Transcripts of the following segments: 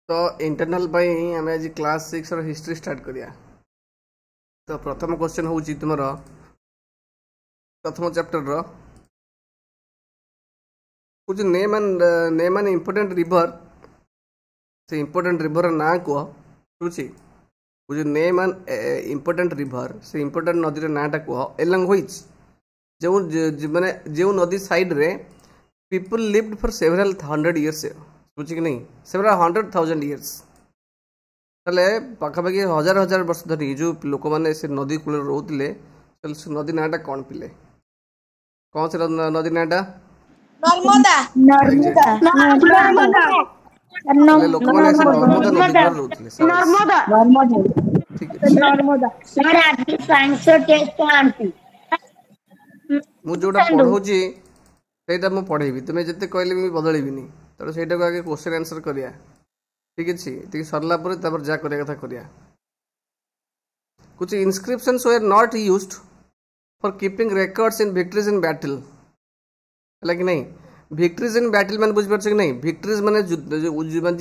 तो इंटरनल आम आज क्लास 6 हिस्ट्री स्टार्ट करिया। तो प्रथम क्वेश्चन हूँ तुम प्रथम चैप्टर कुछ नेम एंड इंपोर्टेंट रिवर से इंपोर्टेंट रिवर ना कह बुझी कुछ नेम एंड इंपोर्टेंट रिवर से इंपोर्टेंट नदी नाटा कह एलंग व्हिच जो माने जो नदी साइड रे people lived for several 100 years बुझी कि नहीं सेवरल 100,000 इयर्स ताले पाखापाखि हजार हजार वर्ष धरी जो लोक मैंने से नदी कूल रोते से नदी नाटा कौन पिले कौन से नदी नाटा नर्मदा लोक मैंने से नर्मदा नदी कूल रोते ठीक है मु जोटा पढ़ौची सेटा मु पढ़ेबी तुम जिते कहले भी बदलबिनी तेणु सेटा को आगे क्वेश्चन आंसर करिया ठीक अच्छे ये सरला जा करिया कथा करिया कुछ inscriptions were not used for keeping records in victories in battle है कि नहीं विक्ट्रीज इन बैटल माने बुझ पारछ कि नहीं विक्ट्रीज माने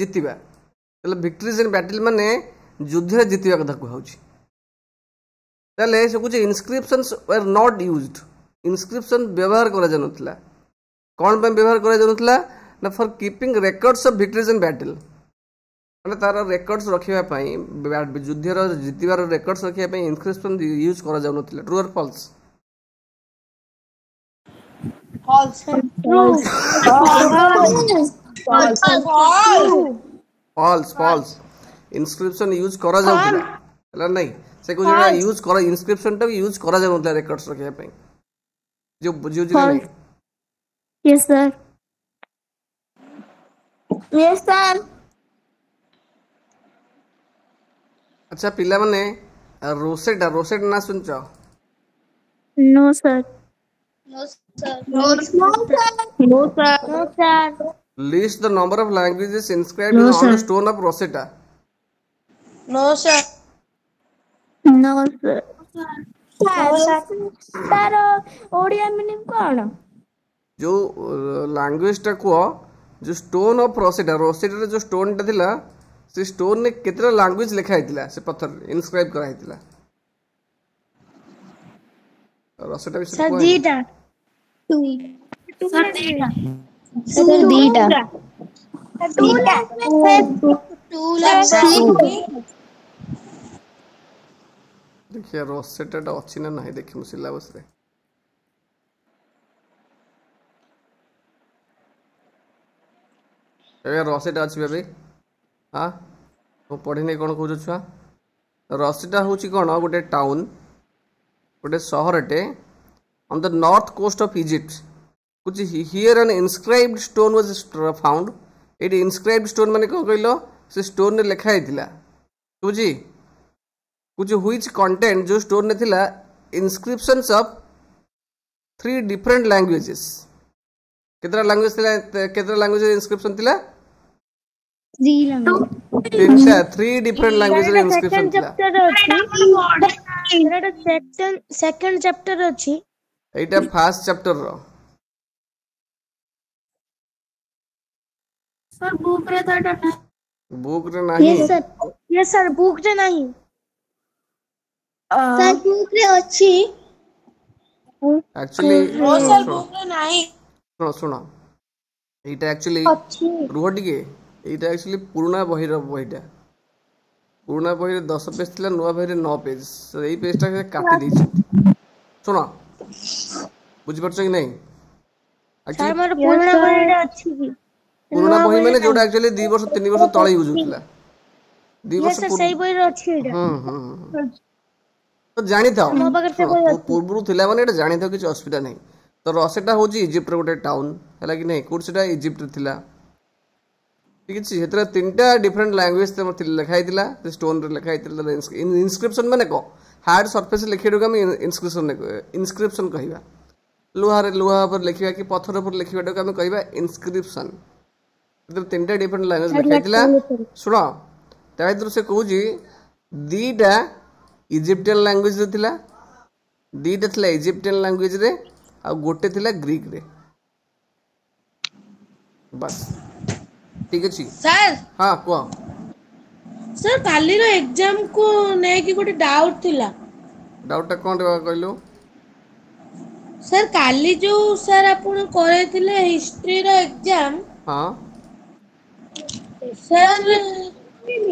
जीतिबा तले विक्ट्रीज इन बैटल माने युद्ध रे जीतिबा कथा कहउची तले से कुछ इनस्क्रिप्शंस वर नॉट यूज्ड इनस्क्रिप्शन व्यवहार करा जानुतला कौन पे व्यवहार करा जानुतला ना for keeping records of victories in battle माने तार रेकर्ड्स रखिबा पई युद्धर जीतिबार रेकर्ड्स रखिबा पई इनस्क्रिप्शन यूज करा जानुतला ट्रू और फॉल्स फॉल्स इनस्क्रिप्शन यूज करा जाउतला हला नहीं से कुछ यूज करा इनस्क्रिप्शन टा यूज करा जाउतला रेकर्ड्स रखिबा पई जो बुझियो जे नहीं यस सर यस सर अच्छा पिला माने रोसेटा ना सुनछ no sir no sir no sir list the number of languages inscribed on the stone of Rosetta no sir no sir तार ओडिया मीनिंग कोन जो लैंग्वेज टा को जो स्टोन ऑफ रोसेटा रे जो स्टोन टा थिला से स्टोन ने केतरा लैंग्वेज लिखा हैतिला से पत्थर इनस्क्राइब करा हैतिला रोसेटा भी सर दीटा सर दीटा सर दीटा देखिए रोसेटा टा अछि ना नहीं देखि मु सिलेबस रे ए रोसेटा अछि बेबी हाँ तो पढ़ी नहीं कौन कह छुआ रसीटा हूँ कौन गोटे टाउन गोटे सहरटे on the north coast of Egypt कुछ here an inscribed stone was found ये इनस्क्राइब्ड स्टोन माने कौन कहलो से स्टोन ने लिखा है बुझी कुछ व्हिच कंटेंट जो स्टोन ने थिला इनस्क्रिप्शंस ऑफ 3 डिफरेंट लैंग्वेजेस केतरा लैंग्वेज थिला केतरा लैंग्वेज इनस्क्रिप्शन थिला 3 डिफरेंट लैंग्वेज रे इनस्क्रिप्शन थिला सेकंड चैप्टर अछि एटा फर्स्ट चैप्टर रो सर बुक रे तो बुक रे नहीं यस सर बुक रे नहीं सर बुक रे अछि एक्चुअली सर बुक रे नहीं सुनो एटा एक्चुअली रुह टिके एटा एक्चुअली पुराना बही रो बहीटा पुराना बही 10 पेज थिला नुवा बही 9 पेज सो एई पेजटा के काटी दै सुनो बुझ परछ कि नहीं सर मोर पुराना बहीटा अछि कि पुराना बही माने जोटा एक्चुअली 2 वर्ष 3 वर्ष तळे यूज होतिला 2 वर्ष सर सही बही रो अछि एटा तो जानी था पूर्व थिला माने एटा जानी था किछ असुविधा नहीं तो रसेटा होजी इजिप्ट रो गोटे टाउन हैला कि नहीं कोड सेटा इजिप्ट थिला ठीक अछि हेतरा 3टा डिफरेंट लैंग्वेज ते लिखा हैतिला स्टोन रे लिखा हैतिला इनस्क्रिप्शन माने को हार्ड सरफेस लिखिडो हम इनस्क्रिप्शन कहिबा लुहा पर लिखिबा कि पत्थर पर लिखिबाडो हम कहिबा इनस्क्रिप्शन हेतरा 3टा डिफरेंट लैंग्वेज लिखा हैतिला सुनो ता इधर से कहूजी दीटा इजिप्टियन लैंग्वेज रे थिला दीटा थिला इजिप्टियन लैंग्वेज रे आ गोटे थिला ग्रीक रे बस ठीक अछि सर हां को सर काली रो एग्जाम को नै कि गोटे डाउट थिला डाउटा कोन रे कहलो सर काली जो सर आपण करे थिले हिस्ट्री रो एग्जाम हां सर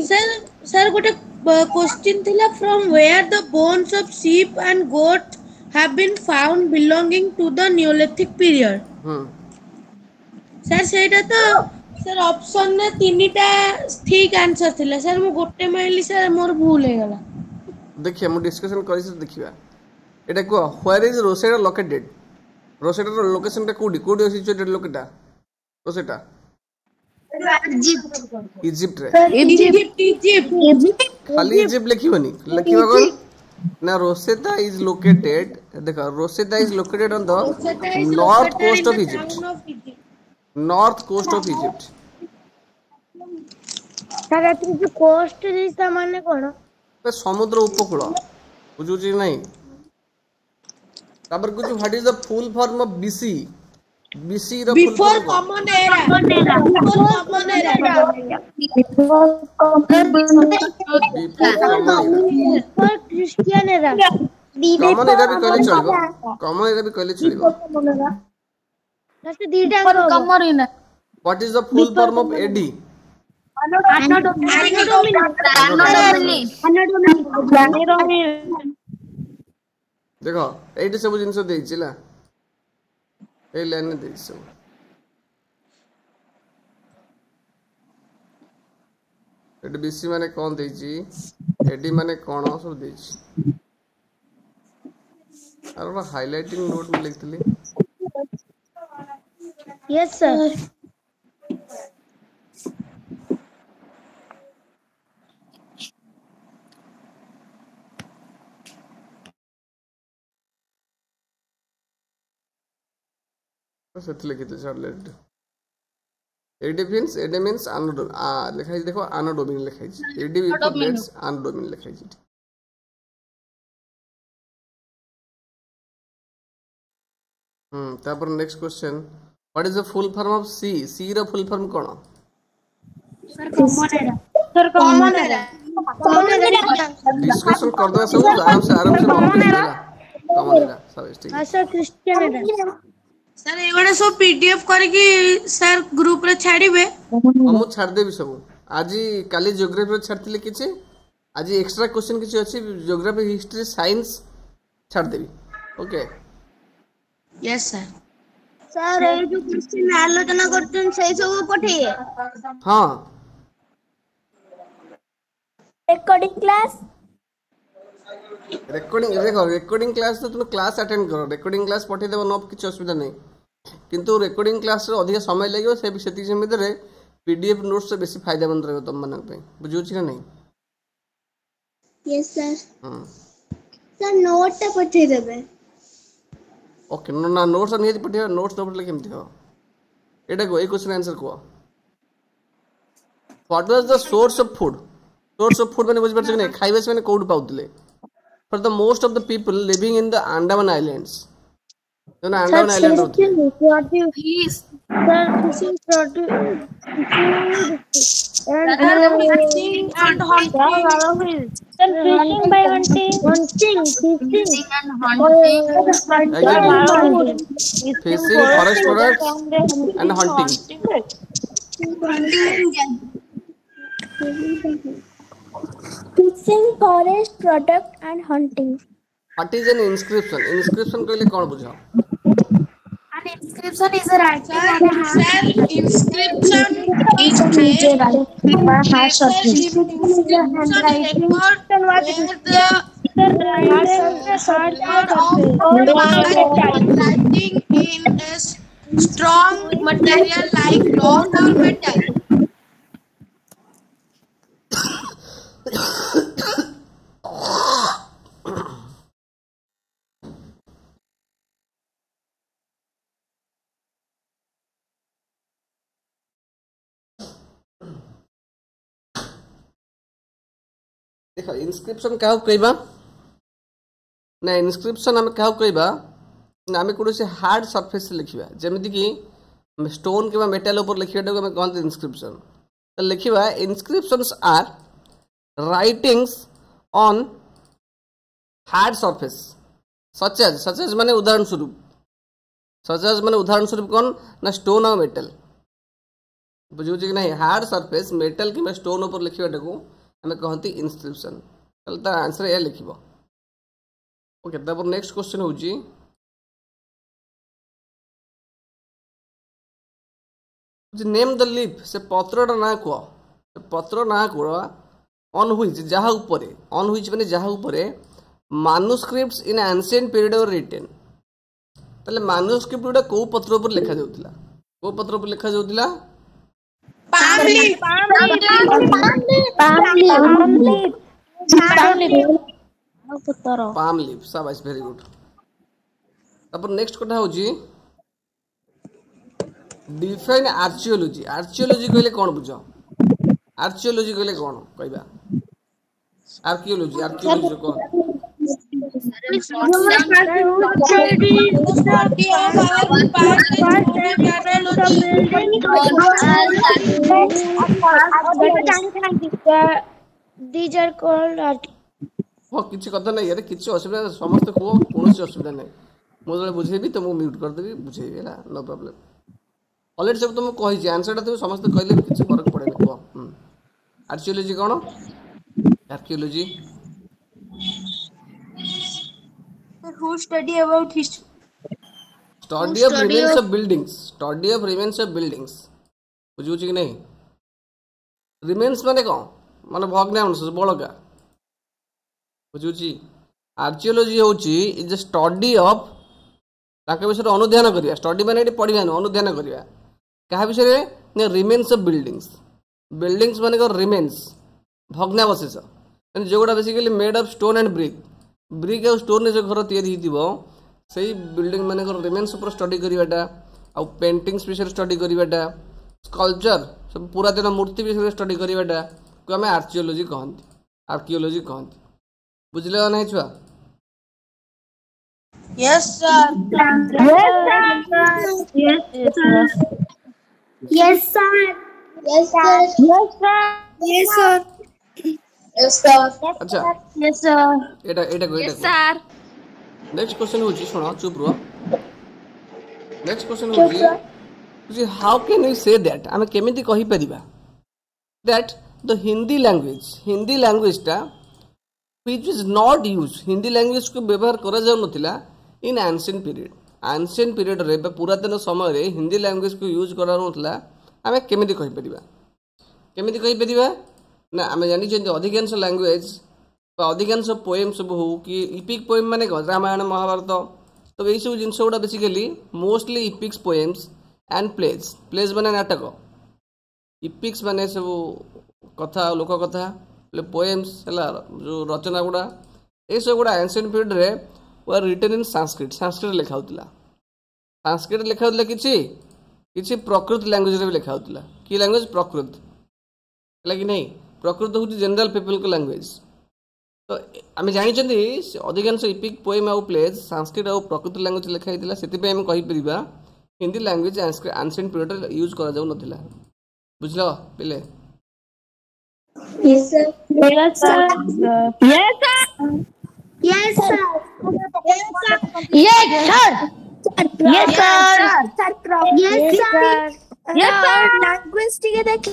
सर सर गोटे क्वेश्चन थिला from where the bones of sheep and goat have been found belonging to the neolithic period sir सेटा तो सर ऑप्शन ने तीनटा ठीक आंसर थिला सर मु गोटे माइली सर मोर भूल हे गला देखिए हम डिस्कशन करी से देखिबा एटा को where is Rosetta located Rosetta रो लोकेशन टा कोडी कोडी सिचुएटेड लोकेटा रोसेटा इजिप्ट रे इजिप्ट खाली इजिप्ट लिखिबनी लिखिबा कोन ना रोसेटा इज लोकेटेड देखो Rosetta is located on the north coast of Egypt north coast of Egypt sir एतरी जो कोस्ट दिसता माने कोन समुद्र उपकूल बुझुची नहीं तापर कुछ what is the full form of BC BC रो before common era before Christian era common era भी कहले चलिबो कॉमन एरा भी कहले चलिबो जस्ट दीटा common era what is the full form of AD देखो एडी सब जिंस देई छिला ए लाइन देई सब एडी बीसी माने कोन देई छी एडी माने कोन सब देई छी आरो हाइलाइटिंग नोट में लिखतली यस सर सेट लिखिते चार्लेट एडी मींस एनोडोम लिखाई देखो एनोडोमिन लिखाई एडी बिफोर लेट्स एनोडोमिन लिखाई तापर next question what is the full form of C C रो फुल फॉर्म कोन सर कॉमन एरा डिस्कशन कर दो सब आराम से कॉमन एरा सब ठीक है सर क्रिश्चियन एरा सर एगोडे सब पीडीएफ करके सर ग्रुप रे छाड़ीबे हम छाड़ देबी सब आज काली ज्योग्राफी रे छाड़तिले किछि आज एक्स्ट्रा क्वेश्चन किछि अछि ज्योग्राफी हिस्ट्री साइंस छाड़ देबी ओके यस सर सर ए जो क्वेश्चन आलोचना करतन सही सब पठिए हां रिकॉर्डिंग क्लास रिकॉर्डिंग देखो रिकॉर्डिंग क्लास तो तुम क्लास अटेंड करो रिकॉर्डिंग क्लास पठे देबो न किछ असुविधा नहीं किंतु रिकॉर्डिंग क्लास रे अधिक समय लागो से सेति समय रे पीडीएफ नोट्स से बेसी फायदेमंद रहबो तुम मानक पे बुझियो छी ना नहीं यस सर सर नोट ता पठे देबे ओके ना नोट्स नहीं पठे नोट्स तो पठले केमति हो एटा को ए क्वेश्चन आंसर को what was the source of food माने बुझ परछ नहीं खाइबे से माने code पाउतले for the most of the people living in the Andaman Islands. You know Andaman Island होती है. Fishing by hunting. Fishing, forest products and hunting. Fishing, forest product and hunting. What is an inscription? Inscription कहले कौन बुझा? An inscription is a writing on a hand. Inscription is writing by in a strong material like rock or metal. देखो इनस्क्रिप्शन क्या कहबा ना इनस्क्रिप्शन हम क्या कहबा ना हम कोन से हार्ड सरफेस से लिखिबा जेमिति कि स्टोन के मेटल ऊपर लिखिबाटा हम कहते इनस्क्रिप्शन तो लिखिबा inscriptions are writings on hard surface such as माने उदाहरण स्वरूप माने उदाहरण स्वरूप कौन ना स्टोन और मेटल बुझुछ कि नहीं हार्ड सरफेस मेटल कि स्टोन ऊपर लिखिबाटा को हमें कहती इंस्क्रिप्शन ताले तार आंसर या लिखिबो ओके तब नेक्स्ट क्वेश्चन होची नेम द लीफ से पत्रटा ना को पत्र ना को ऑन व्हिच जहा ऊपर ऑन व्हिच माने जहा ऊपर manuscripts in ancient period were written ताले manuscript गुडा को पत्र ऊपर लिखा जाउतिला को पत्र ऊपर लिखा जाउतिला palm leaf शाबाश वेरी गुड तब नेक्स्ट कथा होची डिफाइन आर्कियोलॉजी आर्कियोलॉजी कहले कोन बुझो आर्कियोलॉजी कहले कोन कहबा archaeology cone These are called हाँ किसी कथा नहीं यार किसी असुविधा समस्त को कौन सी असुविधा नहीं मुझे बुझेबी तो मुझे म्यूट कर देबी बुझेबी है नो प्रॉब्लम ऑलरेडी सब तुम कहि आंसर ता तुम समस्त कहले किसी फरक पड़े नहीं को archaeology cone archaeology who study about history study of remains of buildings study of remains of buildings बुझुछ कि नहीं remains माने कोन माने भग्नांश बळका बुझुछि आर्कियोलॉजी होची इज अ स्टडी ऑफ ताके विषय अनुध्यान करिया स्टडी माने एटी पढिबा अनुध्यान करिया कहा विषय ने रिमेन्स ऑफ बिल्डिंग्स माने को रिमेन्स भग्नावशेष माने जोगुडा basically made of stone and brick और स्टोन जो घर तैयारी हिथिबो सेही बिल्डिंग माने को रिमेन्स ऊपर स्टडी करिवाटा आ पेंटिंग्स विषय स्टडी करिवाटा स्कल्पचर सब पुरातन मूर्ति विषय स्टडी करिवाटा को हमें आर्कियोलॉजी कहंती बुझले नहीं छुआ yes sir yes sir yes sir yes sir yes sir yes sir अच्छा yes sir एटा yes sir नेक्स्ट क्वेश्चन होची सुनो चुप रहो नेक्स्ट क्वेश्चन होची how can we say that हम केमिति कहि परिबा दैट द हिंदी लैंग्वेज टा which is not used Hindi language को व्यवहार करा जाउ नथिला इन एंशिएंट पीरियड रे पुरातन समय रे हिंदी लैंग्वेज को यूज करा नथिला हमें केमिति कहि परिबा ना हमें जानि जे अधिकांश लैंग्वेज अधिकांश पोएम सब हो कि इपिक पोएम माने रामायण महाभारत तो ये सब जिनस गुड़ा basically mostly epics poems and plays माने नाटक इपिक्स माने सब कथा लोक कथा पोएम्स है जो रचना गुड़ा ये सब गुड़ा एंशिएंट पीरियड रे वर रिटन इन संस्कृत लिखा होता संस्कृत लिखा होता किसी प्रकृत लैंग्वेज रे लिखा होता कि लैंग्वेज प्रकृत है कि नहीं प्रकृत हूँ जनरल पीपल को लैंग्वेज तो आम जानी अधिकांश इपिक पोएम आउ प्लेज संस्कृत और प्रकृत लैंग्वेज लिखा होता से कहीपर Hindi language ancient period use करा जाउ नथिला बुझलो पिले yes sir yes sir yes sir yes sir yes sir yes sir yes sir yes sir language टिके देख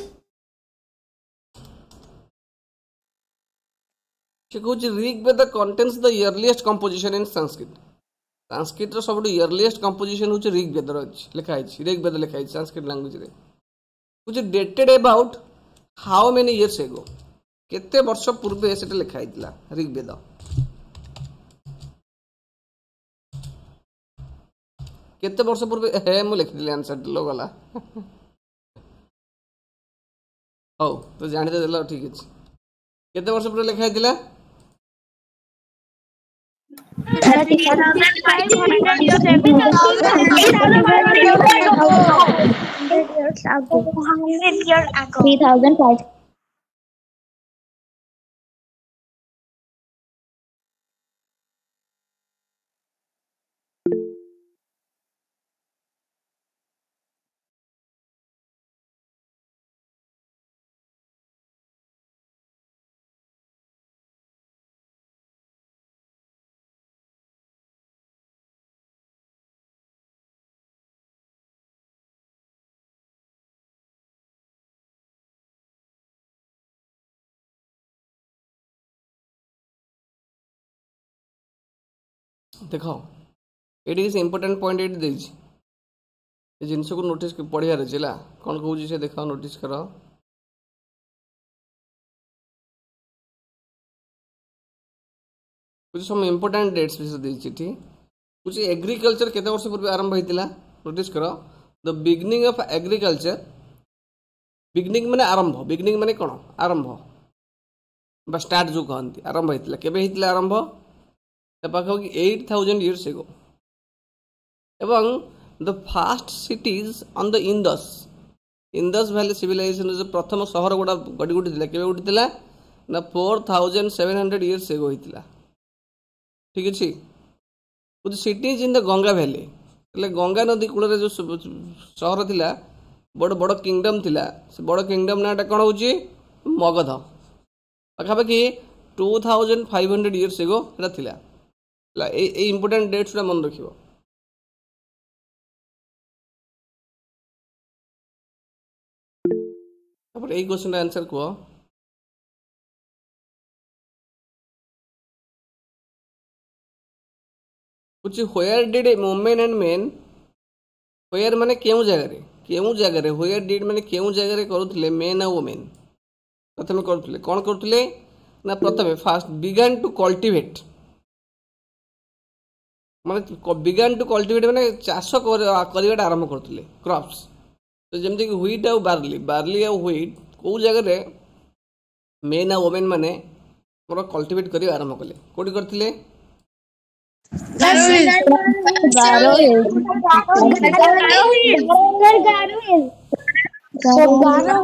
Rigveda contains the earliest composition in Sanskrit सब अर्लीएस्ट कंपोजिशन हूँ ऋग्वेद लिखा ऋग्वेद लिखा संस्कृत लैंग्वेज रे कुछ dated about how many years ago केते वर्ष पूर्वे से लिखा ऋग्वेद केते वर्ष पूर्वे हे मु लिखिली आंसर लो गला हो तो जानि देला ठीक अछि केते वर्ष पूर्वे लिखा हैतिला 3005 देख ये किसी इंपोर्टाट पॉइंट ये जिनस को नोटिस पढ़ियार अच्छे कौन कौन से देख नोटिस कर कुछ सम इंपोर्टाट डेट्स विषय देती कुछ एग्रीकल्चर केते वर्ष पूर्व आरंभ होता नोटिस कर the beginning of agriculture beginning माने आरंभ बिगनिंग माने कौन आरंभ बा स्टार्ट जो कहती आरंभ होता केबे होता आरंभ पाखापाखि 8000 years ago एवं the first cities on the Indus valley civilization जो प्रथम सहर गुड़ा गढ़ी उठी केबे उठी ना 4700 years ago होता ठीक अच्छे कुछ cities in the Ganga valley Ganga नदी कूल जो सहर थिला बड़ बड़ किंगडम थिला से बड़ किंगडम नाटा कौन हो मगध पाखापाखि 2500 years ago थिला इंपोर्टाट डेट्स मन रख यही क्वेश्चन आंसर कह कुछ where did women and main where माने केउ जगह व्हेयर डिड माने केउ जगह करुले मेन और वुमेन प्रथम करुले कौन करुले ना प्रथम फास्ट बिगन टू कल्टिवेट माने बिगन टू कल्टिवेट माने चाष करवाटा आरंभ करते क्रॉप्स तो जमती कि व्हीट आ बार्ली आ व्हीट कौ जगह मेन आ वुमेन माने मोर कल्टिवेट कर आरंभ कले कोठी करथिले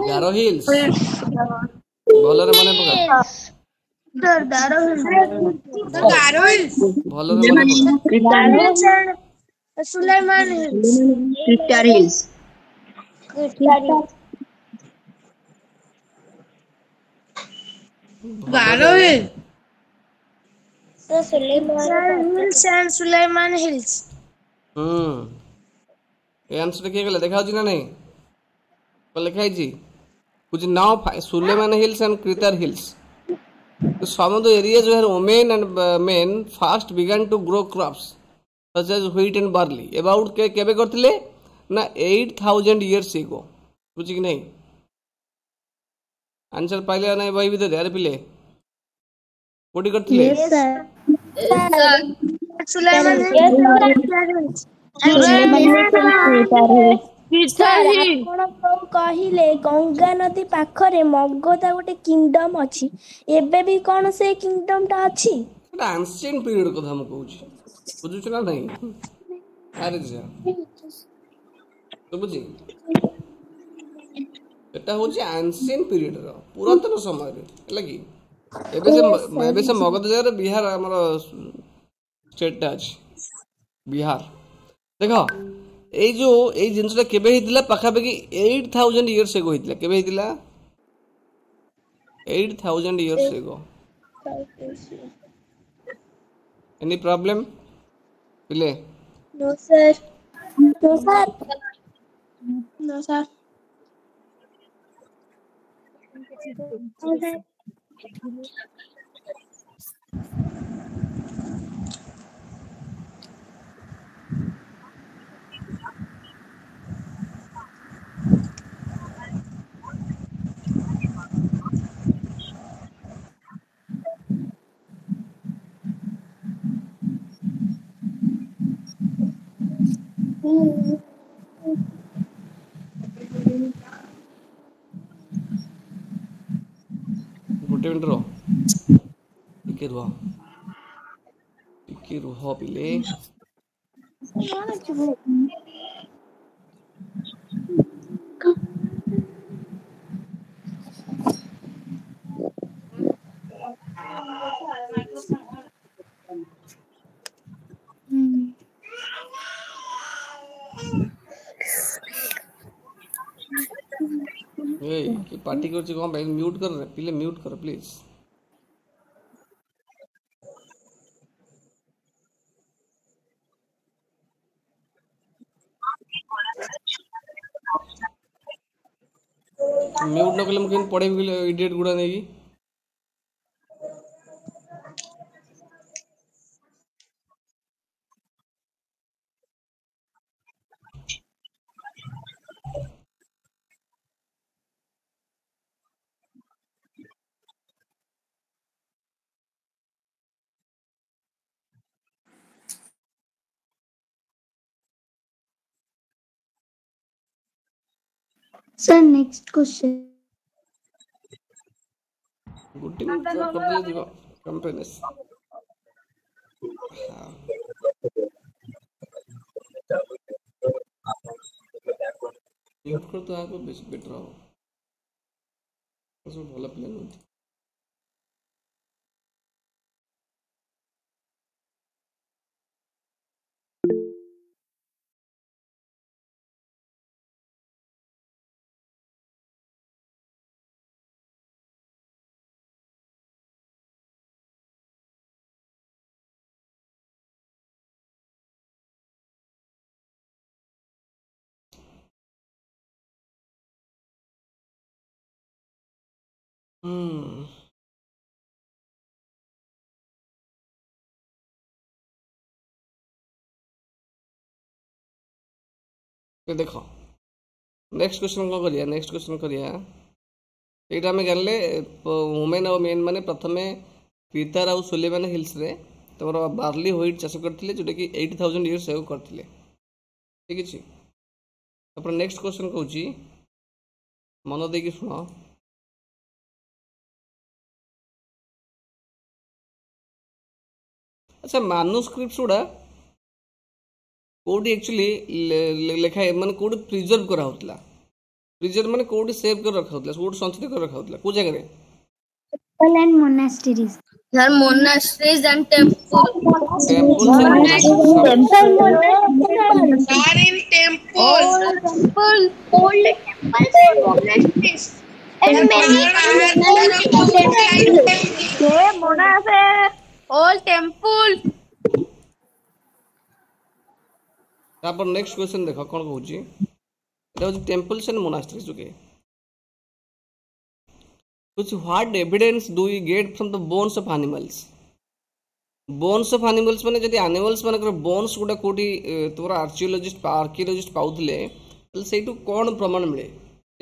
गारो हिल्स भलरे माने पका गारो हिल्स भलरे माने पका Sulaiman hills crystal hills Garo hills hills and Sulaiman hills ये आंसर किए गले देखा ना नहीं को लिखा कुछ now Sulaiman hills and Kirthar hills तो some of the areas where women and men first began to grow crops such as wheat and barley about केबे करथिले ना 8000 years ago बुझी कि नहीं आंसर पाइले ना वही भी यार पिले कोडी करथिले सुलेमान कहले गंगा नदी पाखरे मगधा गोटे किंगडम अच्छी एबे भी कौन से किंगडम टा अच्छी एंशिएंट पीरियड कथा हम कहूची बुझुछ ना नहीं अरे जा तो बुझी एटा होची एंशिएंट पीरियड रो पुरातन समय रे लगी एबे से मगध जगह बिहार हमर स्टेट टा अछि बिहार देखो ए जो ए जिनसटा केबे हितला पाखापाखि 8000 years ago हितला केबे हितला 8000 years ago एनी प्रॉब्लम पिले no sir no sir no sir गोटे मिनट रो टिके रुह पिले कि पार्टी कर कौन भाई म्यूट कर पिले म्यूट कर प्लीज म्यूट न कले मुझे पढ़े इडियट गुड़ा नहीं sir next question good team कर दे दिबो कंपेनिस म्यूट कर तो आको बेटर हो सब भला प्लान होती देखो नेक्स्ट क्वेश्चन कौन करिया नेक्स्ट क्वेश्चन करिया एटा में जानले वुमेन और मेन माने प्रथमे पीतर और सुलेमान हिल्स रे तमरो बार्ली व्हीट चाष करथिले जोटा कि 80,000 इयर्स एगो करथिले ठीक अछि अपन नेक्स्ट क्वेश्चन कहूची मन दे कि सुनो अच्छा मैन्युस्क्रिप्ट्स उडा कोडी एक्चुअली लेखा माने कोडी प्रिजर्व करा होतला प्रिजर्व माने कोडी सेव कर रखा होतला कोडी संचित कर रखा होतला को जगह रे temple and monasteries sir monasteries and temple are in temples old temples and monasteries and all temple तापर नेक्स्ट क्वेश्चन देखो कोन कहूची एटा होची टेम्पल्स एंड मोनास्टरीज ओके कुछ what evidence do you get from the bones of animals bones of animals माने जदी animals मानकर bones गुडा कोडी तोरा archaeologist पाउथले तले सेटू कोन प्रमाण मिले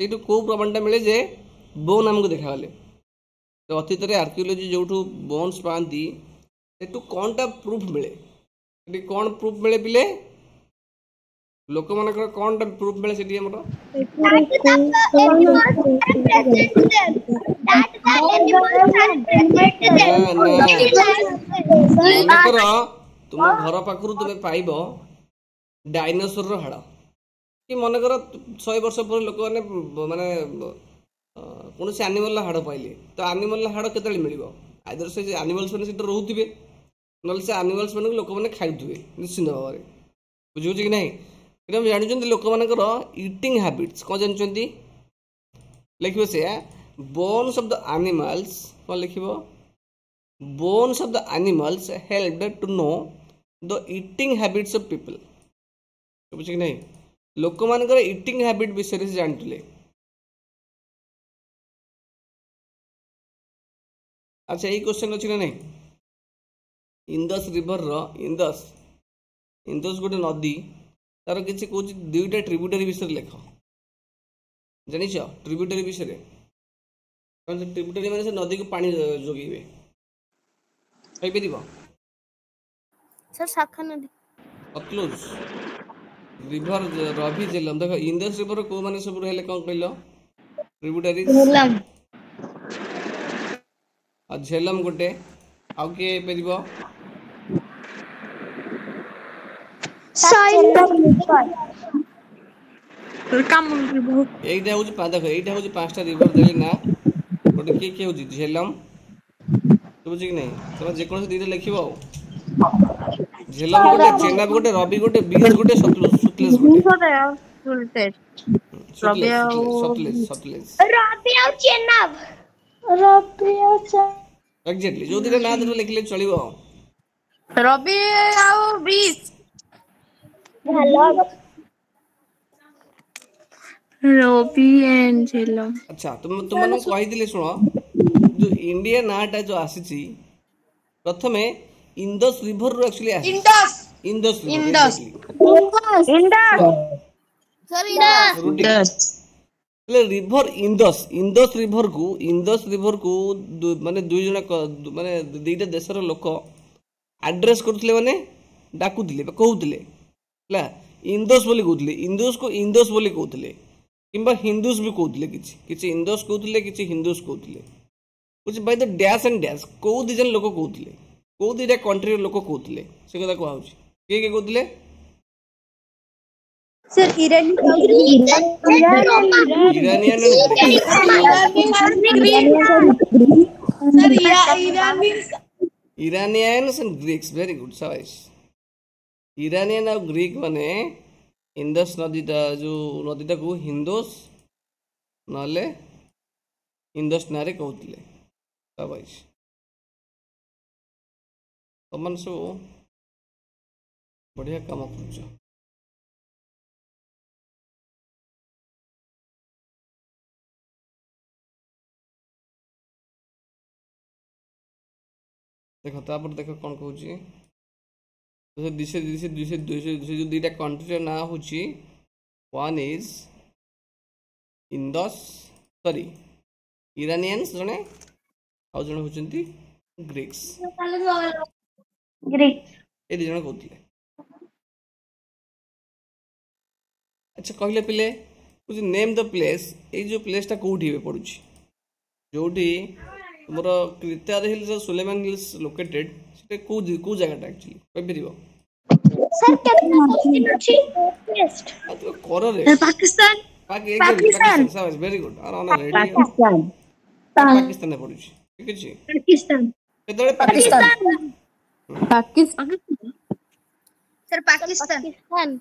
सेटू को प्रमाणटा मिले जे बोन हमको देखाले तो अतीत रे आर्कियोलॉजी जोठू बोन्स पांती सेटू कोनटा प्रूफ मिले सेटी कोन प्रूफ मिले पिले लोक मानकर कोनटा प्रूफ मिले सेटी हमरो तुम घर पाखु तुम पाइब डायनोसर रो हाड़ कि मनकर 100 वर्ष पर लोक माने कौन से एनिमल हाड़ पाइले तो एनिमल हाड़ केतले मिलिबो आइदर से एनिमल्स माने सेट रहउथिबे नल से एनिमल्स माने लोक माने खाइथुबे निश्चित भाव में बुझुछि कि नहीं एटा हम जानिछन लोक मानकर ईटिंग हैबिट्स को जानछन्ती लिखिबो से bones of the animals कौन लिखिबो bones of the animals helped to know the eating habits of people बुझ कि नहीं लोक मानकर ईटिंग हैबिट विषय से जानथिले अच्छा यही क्वेश्चन अछि ना नहीं इंदस रिवर रो इंदस गोटे नदी तार किछि कोछि दुईटा ट्रिब्यूटरी विषय लेख जानिछ ट्रिब्यूटरी विषय ट्रिब्यूटरी माने से नदी को पानी जोगेबे कहि परिबो सर शाखा नदी सतलुज रिवर रवि झेलम देखो इंदस रिवर को माने सब रहले कोन कहलो ट्रिब्यूटरी झेलम आ झेलम गोटे आ के परिबो एइटा होची देखो एइटा होची पांचटा रिवर देले ना गोटे के होची झेलम बुझ कि नहीं तुम जे कोन दीटा लिखिबो झेलम गोटे चेनाब गोटे रवि गोटे बीज गोटे सतलुज गोटे सतलुज रवि और चेनाब एग्जैक्टली जो दीटा ना दीटा लिखले चलिबो रवि और बीज रवि एंड झेलम अच्छा तुम मन कहि दिले सुनो जो इंडिया नाटा जो आसीची प्रथमे इंदस रिवर रो एक्चुअली आसी इंदस ले रिवर इंदस रिवर को माने दुई जण माने दुईटा देशर लोक एड्रेस करथले माने डाकुथले कहउथले ला इंदस बोली कहउथले इंदस को इंदस बोली कहउथले किंबा हिंदूस भी कहते किसी इंदोस कहते किसी हिंदूस कहते बुझ by the dash and dash कौ दिजन लोक कहते कौ दुटा कंट्री लोक कहते से कथा कहूँ किए किए कहते sir Iranian Iranians and Greeks very good सवाइस इरानियन और ग्रीक माने इंदस नदी जो नदीटा को हिंदोस नले इंदस नारे कहते सवाइस तुम सब बढ़िया काम कर देख तापर देख कौन कहूँ जो दुईटा कंट्री ना हूँ one is Indus sorry Iranians जड़े आउ जड़े होती ग्रीक्स ये दी जन कहते अच्छा कहले पिले कुछ नेम द प्लेस ये जो प्लेसटा कौटी पड़ू जोटी तुम क्रितार हिल्स और सुलेमान हिल्स लोकेटेड से को जगह एक्चुअली कहि परिबो सर कितना क्वेश्चन अछि टेस्ट तो कर रे पाकिस्तान पाकिस्तान साबास वेरी गुड आर ऑन रेडी पाकिस्तान ने पड़ू ठीक अछि पाकिस्तान केतरे Pakistan sir Pakistan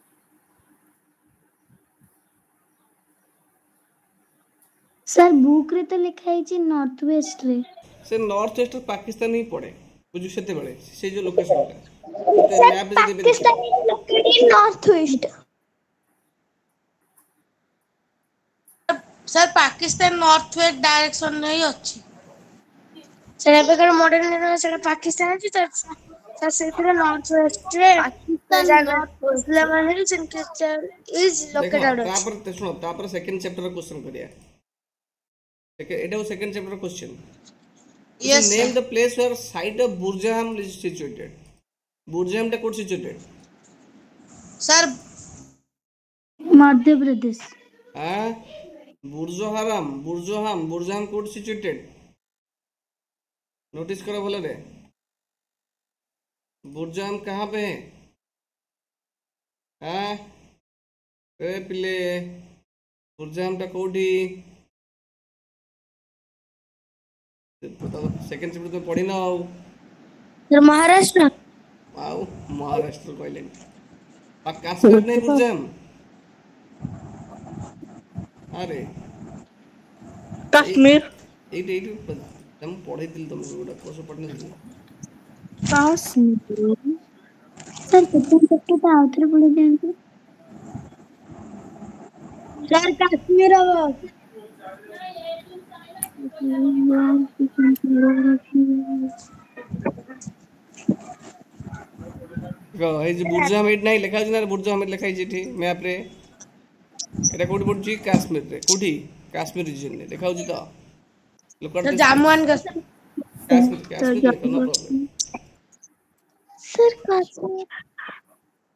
sir book रे तो लिखा है नॉर्थ वेस्ट रे से नॉर्थ वेस्ट पाकिस्तान ही पड़े बुझु सेते बेले से जो लोकेशन ता मैप जे देबे Pakistan is located in north west sir Pakistan north west direction नहीं अछि सर एबेकर मॉडर्न ने सेटा पाकिस्तान अछि सर सेते नॉर्थ वेस्ट रे पाकिस्तान मुस्लिम hills in crystal is located तापर सुनो तापर सेकंड चैप्टर क्वेश्चन करिया it was second chapter question. Yes. Name the place where site of Burjaham is situated. Burjaham ta code situated. Sir. Madhya Pradesh. Burjaham code situated. Notice करो बोले रे. बुर्जहम कहाँ पे है? पिले बुर्जहम टा कोडी सेकंड चैप्टर में पढ़ी ना आओ सर महाराष्ट्र आओ महाराष्ट्र कहले कश्मीर नहीं बुर्जहम अरे कश्मीर एट तुम पढ़े दिल तुम गोटा कोर्स पढ़ने दिल कश्मीर सर सेकंड चैप्टर तो आउटर पढ़े देंगे सर कश्मीर बुर्जहम नहीं लिखा ना बुर्जहम लिखा है मैप रे एटा कोठी पड़ुची काश्मीर रे कोठी काश्मीर रीजन रे देखा होची तो local Jammu and Kashmir no problem sir Kashmir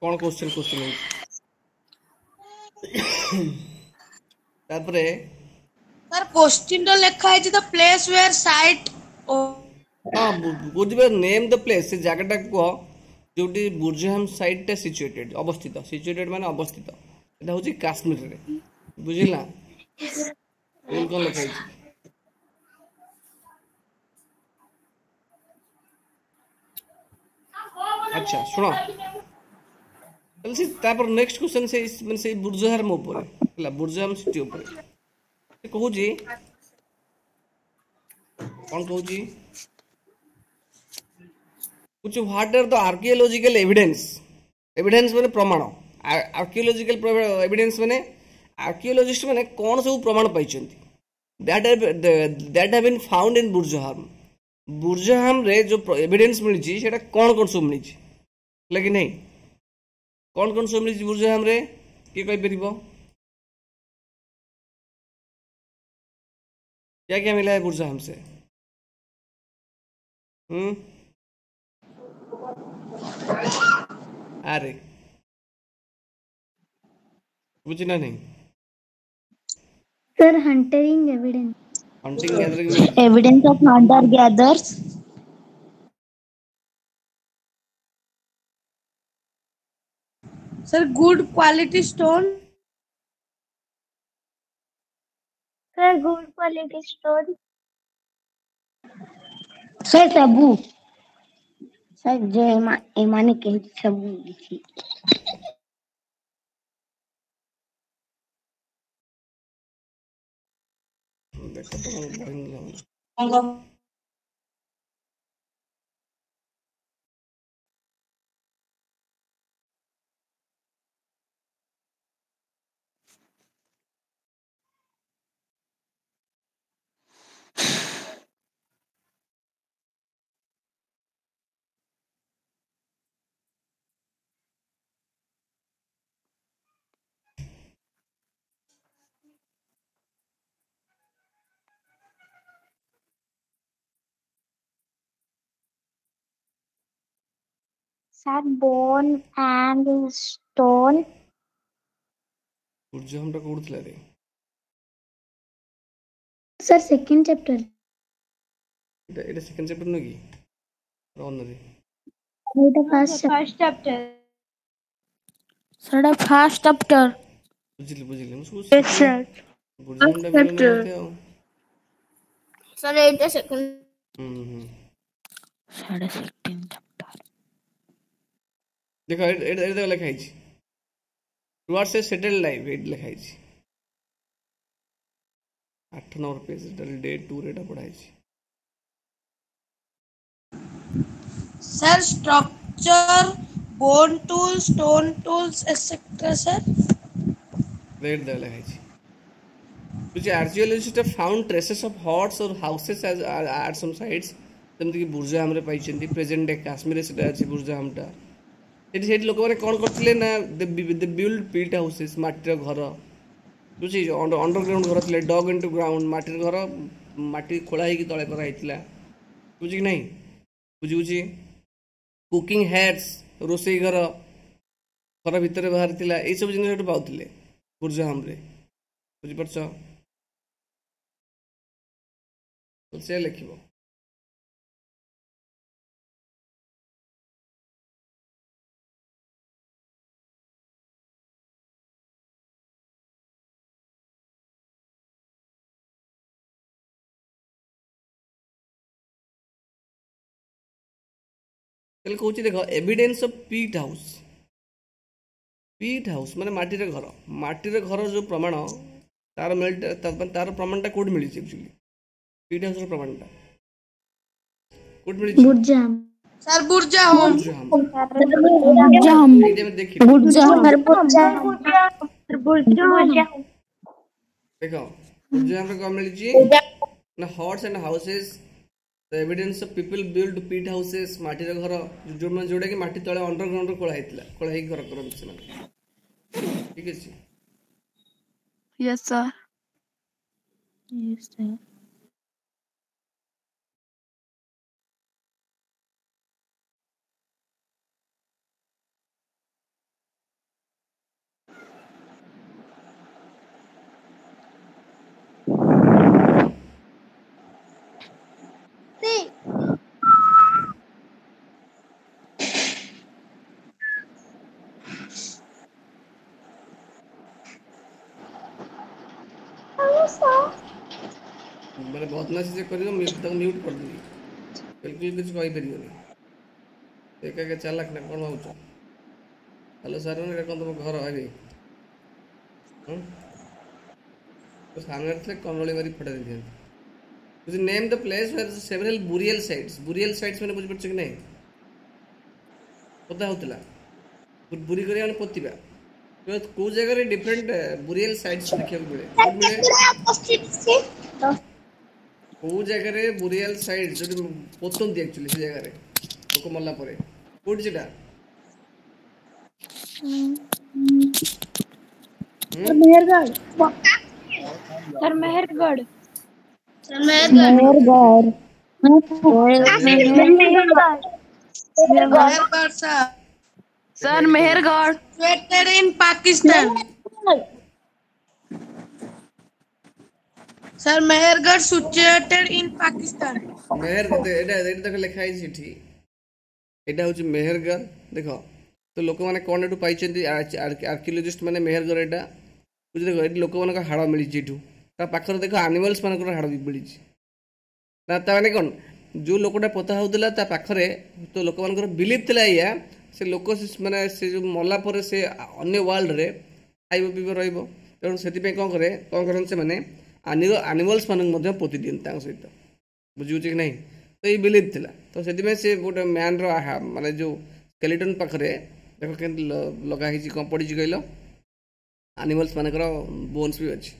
कौन क्वेश्चन तापरे सर क्वेश्चन तो लिखा है द प्लेस वेयर साइट हां बुझबे नेम द प्लेस से जगहटा को जोटी बुर्जहम साइट टा सिचुएटेड अवस्थित सिचुएटेड माने अवस्थित एटा होची काश्मीर रे बुझिला कौन लिखा है अच्छा सुनो चल तापर नेक्स्ट क्वेश्चन से माने से बुर्जहम ऊपर हला बुर्जहम सिटी ऊपर से कहू जी कौन कहू जी कुछ what are the archaeological evidence माने प्रमाण आर्कियोलॉजिकल एविडेंस माने आर्कियोलॉजिस्ट माने कौन सब प्रमाण पाइछंती that have been found in Burzahom रे जो एविडेंस मिली सेटा कौन सब मिली लगी नहीं कौन सब मिली बुर्जहम रे के कहि परिबो क्या क्या मिला है बुर्जहम से अरे बुझना नहीं Sir, hunting evidence. Hunting gathering मिली Evidence of hunter gatherers. Sir, good quality stone. Sir, good quality stone. Sir, taboo. Sir, जो एमाने के सबू लिखी. देखो तो boring Sir, bone and stone. ସୂର୍ଯ୍ୟ ହମଟା କୋଉଠି ଥିଲା ରେ Sir, second chapter. এটা সেকেন্ড চ্যাপ্টার নয় কি রওনা রে It first chapter. Sir, first chapter. ବୁଝିଲି ମୁଁ ସବୁ Yes, sir. ସୂର୍ଯ୍ୟ ହମଟା ମିଳୁନି ମତେ ଆଉ Sir, it is second. Sir, second chapter. ଦେଖ ଏଇଟା ଲେଖା ହେଇଛି ଟୁୱାର୍ଡସ୍ ଏ ସେଟେଲ୍ଡ ଲାଇଫ୍ ଏଇଠି ଲେଖା ହେଇଛି 8 ନମ୍ବର ପେଜ ଡେ 2 ରେ ଏଟା ପଢା ହେଇଛି Sir, structure, bone tools, stone tools, etc. Sir. Red ଲେଖା ହେଇଛି which archaeologists have found traces of huts or houses as at some sites ଯେମିତି କି ବୁର୍ଜାହାମରେ ପାଇଛନ୍ତି ପ୍ରେଜେଣ୍ଟ ଡେ କାଶ୍ମୀରରେ ସେଟା ଅଛି ବୁର୍ଜାହାମଟା ସେଠି ଲୋକମାନେ କ'ଣ କରିଥିଲେ ନା ଦେ ବିଲ୍ଡ ପିଟ୍ ହାଉସେସ୍ ମାଟିର ଘର ବୁଝି ଅଣ୍ଡରଗ୍ରାଉଣ୍ଡ ଘର ଥିଲେ ଡଗ୍ ଇଣ୍ଟୁ ଗ୍ରାଉଣ୍ଡ ମାଟିର ଘର ମାଟି ଖୋଳା ହେଇକି ତଳେ କରାହେଇଥିଲା ବୁଝିକି ନାହିଁ ବୁଝି କୁକିଂ ହ୍ୟାଟ୍ସ ରୋଷେଇ ଘର ଘର ଭିତରେ ବାହାରିଥିଲା ଏଇସବୁ ଜିନିଷ ସେଠୁ ପାଉଥିଲେ ବୁର୍ଜାହାମରେ ବୁଝିପାରୁଛ ସେ ଲେଖିବ ତାହେଲେ କହୁଛି ଦେଖ ଏଭିଡେନ୍ସ ଅଫ୍ ପିଟ୍ ହାଉସ୍ ମାନେ ମାଟିର ଘର ଯୋଉ ପ୍ରମାଣ ତାର ପ୍ରମାଣଟା କୋଉଠି ମିଳିଛି ଆକ୍ଚୁଆଲି ପିଟ୍ ହାଉସ୍ର ପ୍ରମାଣଟା କୋଉଠି ମିଳିଛି Burjaham. Sir, Burjaham. ଏଇଟା ଆମେ ଦେଖିବା ଦେଖ ବୁର୍ଜାହାମରେ କ'ଣ ମିଳିଛି ନା huts and houses the evidence of people build pit houses ମାଟିର ଘର ଯୋଉଟା କି ମାଟି ତଳେ ଅଣ୍ଡରଗ୍ରାଉଣ୍ଡରେ ଖୋଳା ହେଇକି ଘର କରନ୍ତି ସେମାନେ ଠିକ ଅଛି Yes, sir. Yes, sir. ମାନେ ବଦମାସି ଯେ କରିବ ତାକୁ ମ୍ୟୁଟ୍ କରିଦେବି ବିଲକୁଲ କିଛି କହିପାରିବନି ଏକା ଚାଲାକ ନା କ'ଣ ଭାବୁଛ ହ୍ୟାଲୋ ସାର୍ ଏଇଟା କ'ଣ ତମ ଘର ଆଗେ ସାମ୍ନାରେ ଥିଲେ କନଳି ମାରି ଫଟାଇ ଦେଇଥାନ୍ତି ନେମ୍ ଦ ପ୍ଲେସ୍ ସେଭରାଲ ବୁରିଏଲ ସାଇଟ୍ସ ମାନେ ବୁଝିପାରୁଛ କି ନାହିଁ ପୋତା ହେଉଥିଲା ବୁରି କରି ଆମେ ପୋତିବା କୋଉ ଜାଗାରେ ଡିଫରେଣ୍ଟ ବୁରିଏଲ ସାଇଟ୍ସ ଦେଖିବାକୁ ମିଳେ କୋଉ ଜାଗାରେ ବୁରିଏଲ ସାଇଟ୍ ଯୋଉଠି ପୋତନ୍ତି ଆକ୍ଚୁଆଲି ସେ ଜାଗାରେ ଲୋକ ମଲା ପରେ କୋଉଠି ସେଟା Mehrgarh Sir, Mehergarh. Situated in Pakistan. Sir Mehrgarh situated in Pakistan. Mehrgarh एटा देख लिखा है सेठी एटा होची मेहरगढ़ देख तो लोक माने कोन एटू पाइचंती आर्कियोलॉजिस्ट माने मेहरगढ़ एटा बुझ देखो एटी लोक मानक हाड़ मिली एठू ता पाखर देखो एनिमल्स मानक हाड़ भी मिली ना ता माने कोन जो लोकटा पोता होउतला ता पाखरे तो लोक मानकर बिलीव थिला या से लोक माने से जो मला पर से अन्य वर्ल्ड रे खाइबो पिबो रहइबो तेणु से कौन करन से माने एनिमल्स मानक मध्य पोति दिन सहित बुझुचे कि नहीं तो ये बिलीव थिला तो से गोटे मैन माने जो स्केलेटन पाखरे देख के लगा ही कौन पड़ी कहल एनिमल्स मानकर बोन्स भी अच्छी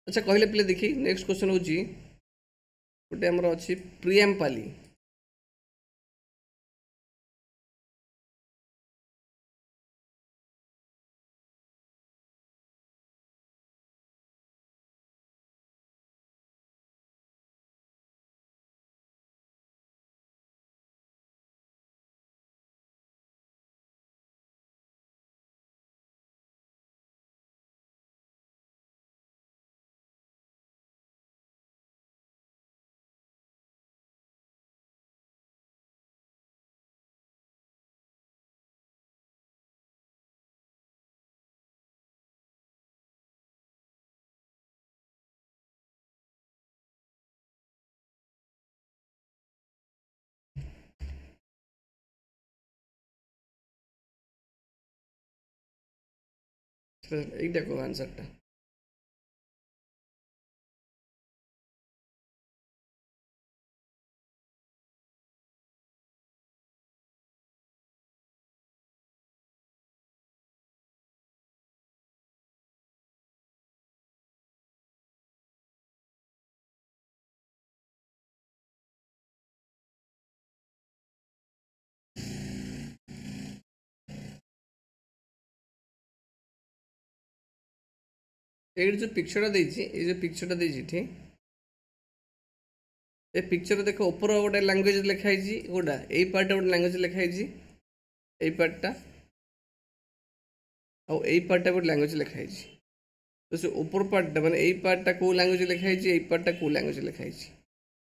अच्छा कहले पे देखी नेक्स्ट क्वेश्चन हूँ गोटे आमर अच्छी प्रियमपाली এইটা কো आंसरটা ये जो पिक्चर ठीक ये पिक्चर देखो ऊपर गोटे लैंग्वेज लिखाई गोटा यही पार्ट गोटे लैंग्वेज लिखाई यही पार्टा आई पार्टा गोटे लैंग्वेज लिखाई तो से ऊपर पार्टा माने यही पार्टा को लैंग्वेज लिखाई यही पार्टा को लैंग्वेज लिखाई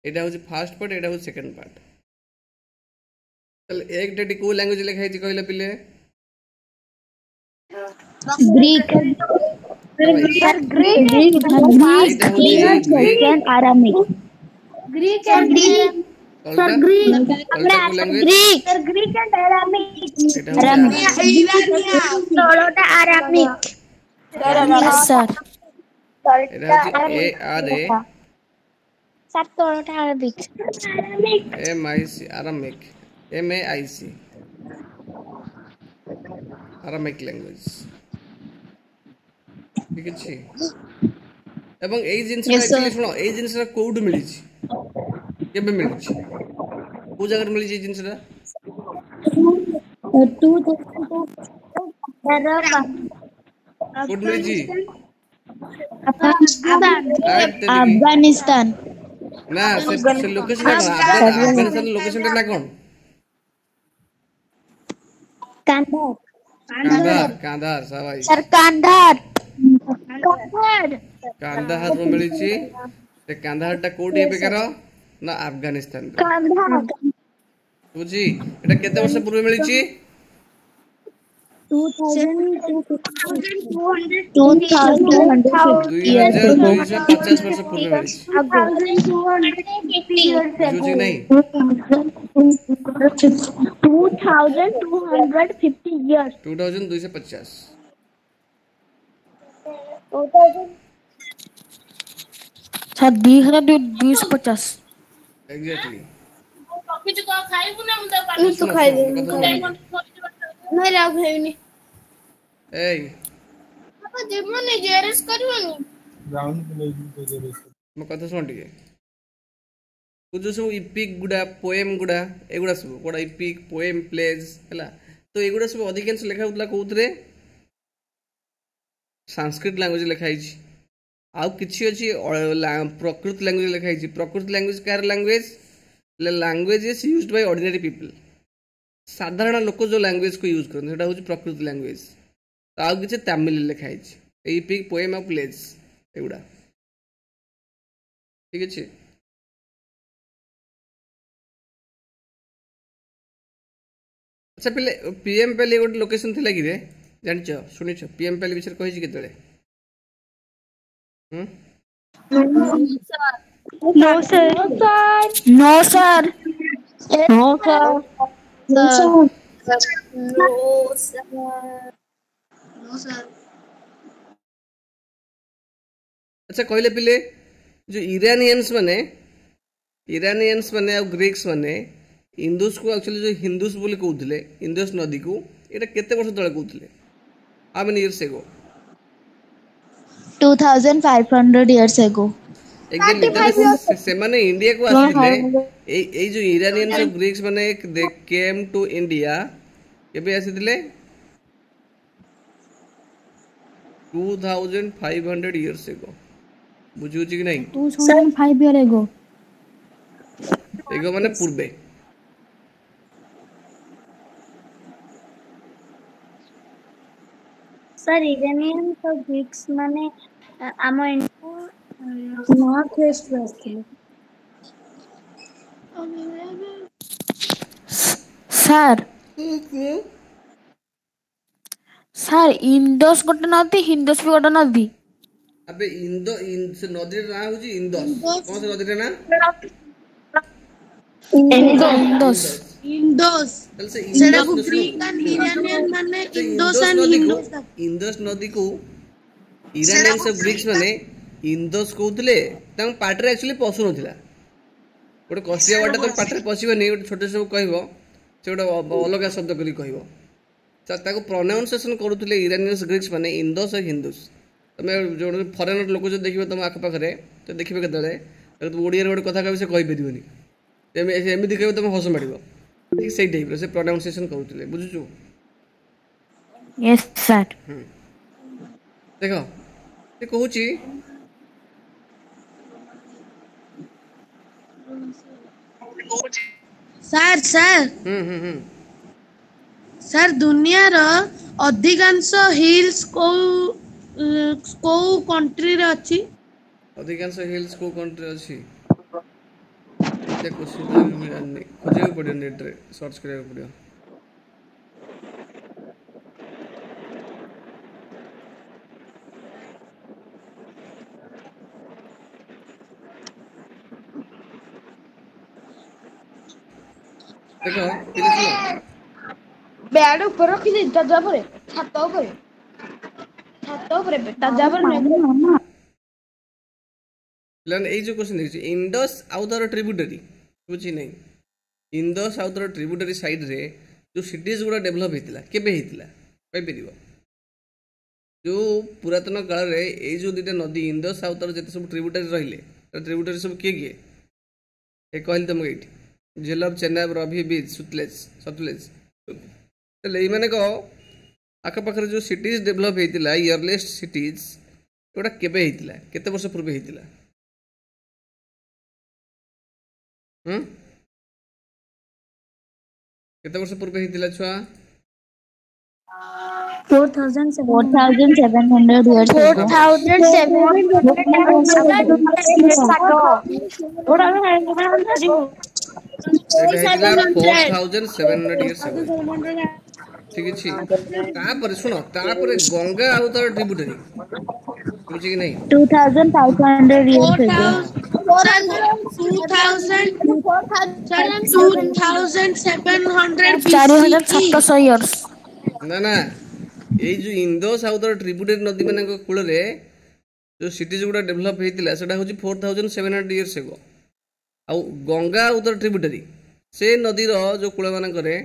यहाँ हूँ फास्ट पार्ट यहाँ हूँ सेकेंड पार्ट चल एक डेटी को लैंग्वेज लिखाई कहले पिले Greek and Aramaic Greek and Aramaic sir तोड़ोटा Arabic MIC Aramaic MAIC Aramaic language ठीक अछि एवं एई जिंस एक्चुअली सुनो एई जिंस कोड मिली छी केबे मिली छी को जगह मिली छी जिंस 2002 कोड मिली छी अफगानिस्तान ना से लोकेशन अफगानिस्तान लोकेशन ना कोन कांधार सवाई सर कांधार रो मिली छी से कांधार टा कोड हे बेकर ना अफगानिस्तान बुझी एटा केते वर्ष पूर्व मिली छी 2250 वर्ष पूर्व मिली छी बुझी नहीं 2250 years 2250 सर 2250 एग्जैक्टली କିଛି କଣ ଖାଇବୁ ନା ମୁଁ ତ ପାଣି ତ ଖାଇଦେବି ନାଇଁ ରାଉ ଖାଇବିନି ଏଇ ବାପା ଦେବନି ଜେରସ୍ କରିବନି ଗ୍ରାଉଣ୍ଡ ମୋ କଥା ଶୁଣ ଟିକେ जो सब इपिक गुड़ा पोएम गुड़ा एगुड़ा सब गोड़ा इपिक पोएम प्लेज है तो एगुड़ा सब अधिकांश लिखा होता कौन संस्कृत लैंग्वेज लिखाई आउ किसी अच्छी प्रकृत लैंग्वेज लिखाई प्रकृत language car language language is used by ordinary people साधारण लोक जो लैंग्वेज को यूज करते हैं हूँ प्रकृत लैंग्वेज आउ किसी तमिल लिखाई एपिक पोएम ऑफ प्लेज एगुड़ा ठीक अच्छे अच्छा पे पीएम पहले गोटे लोकेशन थी कि जान शुणी पीएम पहले विषय कही केत no sir no sir no sir अच्छा कहले पिले जो इरानियंस माने आ ग्रीक्स माने इंदुस को एक्चुअली जो हिंदूस बोली कहते इंदुस नदी को ये केते वर्ष तले कहते how many years ago 2500 years ago exactly से माने इंडिया को आसीले ए जो इरानियंस और ग्रीक्स माने दे केम टू इंडिया केबे आसीले 2500 years ago बुझू कि नहीं 2005 years ago एगो माने पूर्वे सर इरानियन और ग्रीक्स माने आम नॉर्थ वेस्ट आसथिले सर सर इंडस गोटे नदी हिंदस भी गोटे नदी अबे से नदी ना होजी इंदस कौन से नदी ना इंडस इंडस सेटा को ग्रीक एंड इरानियन माने इंडस एंड इंडस नदी को इरानियन से ग्रीक्स माने इंडस कहउतले तम पाटरे एक्चुअली पसु नथिला गोटे कसिया वाटा तो पाटरे पसिबनी गोटे छोटे सब कहबो से गोटे अलग शब्द करी कहबो ताको प्रोनाउंसिएशन करूतले इरानियन ग्रीक्स माने इंडस और हिंदूस तमे जो फॉरेनर लोक जो देखिबो तुम आख पाखरे तो देखिबे केतले तो ओडिया गोटे कथा कहबे से कहि परिबनी एमती कहबे तुम हस मारिबो ठीक से टाइप से प्रोनाउंसिएशन करूतले बुझुछु यस सर देखो से कहूची सर सर सर दुनिया रो अधिकांश हिल्स को कंट्री रे अछि अधिकांश हिल्स को कंट्री अछि देखो सीधा मिलने खोजे पड़ियो नेट रे सर्च करे पड़ियो देखो पिले बैड ऊपर रखी दे ताजा पर छात ऊपर ताजा पर नहीं लन ए जो क्वेश्चन देखि इंडस आउ दर ट्रिब्यूटरी बुझी नहीं इंडस आउ दर ट्रिब्यूटरी साइड रे जो सिटीज गुडा डेवलप हेतिला केबे हेतिला कहि परिबो जो पुरातन काल रे ए जो दिटा नदी इंडस आउ दर जते सब ट्रिब्यूटरी रहिले ट्रिब्यूटरी सब के ए कहल तुम एठी झेलम चेन्नई रवि बीच सतलेज तले माने को आख पाखरे जो सिटीज डेवलप हेतिला इयरलेस्ट सिटीज गोटा केबे हेतिला केते वर्ष पूर्व हेतिला केते वर्ष पूर्व हेतिला छुआ 4700 years ago 4700 years ago ठीक अछि तापर सुनो तापर गंगा आउ तार ट्रिब्यूटरी बुझी कि नहीं 2500 years ago 4700 years ना ना ए जो इंडस आउ तार ट्रिब्यूटरी नदी माने कूल रे जो सिटीज गुडा डेवलप हेतिला सेटा होची 4700 years ago आउ गंगा आउ तार ट्रिब्यूटरी से नदी रो जो कूल माने करे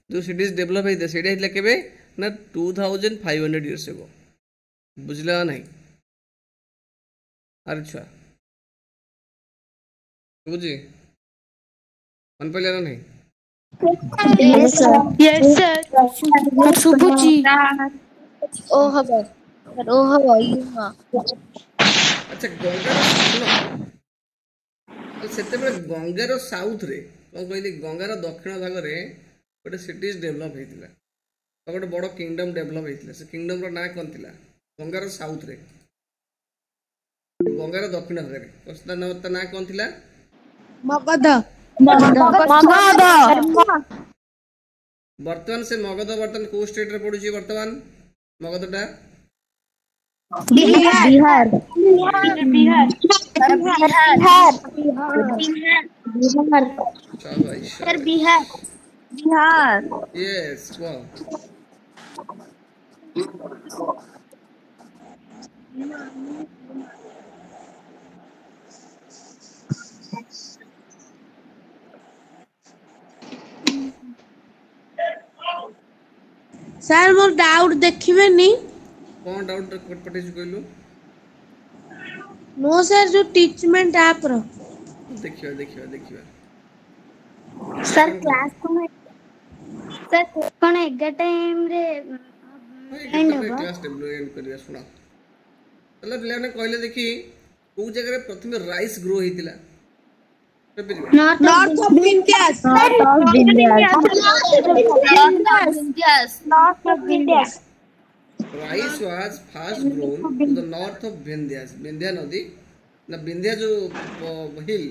जो सिटीज डेवलप हेते सेटा हेतला केबे ना 2500 years ago बुझला नहीं अच्छा बुझी मन पहले ना नहीं yes sir सुबुची ओ हबो अच्छा गंगा सुनो सेते बेले गंगा रो साउथ रे कौन कहली गंगार दक्षिण भाग में गोटे सिटीज डेभलप होता तो गोटे बड़ किंगडम डेभलप होता से किंगडम रो ना कौन थी गंगार साउथ रे गंगार दक्षिण भाग में ना कौन थी मगध बर्तमान से मगध बर्तमान को स्टेट रे पड़ुची बर्तमान मगधटा Bihar sir Bihar yes wow sir मोर डाउट देखिबे नी कौन डाउट पटे कहलु नो सर जो टीचमेंट ऐप रो देखियो देखियो देखियो सर क्लास कोन 11 टाइम रे एंड होबो क्लास टेबल एंड करिया सुना तले पिला ने कहले देखि को जगह रे प्रथम राइस ग्रो हेतिला north of Vindhyas rice was first grown to the north of Vindhyas Vindhya नदी ना विंध्या जो हिल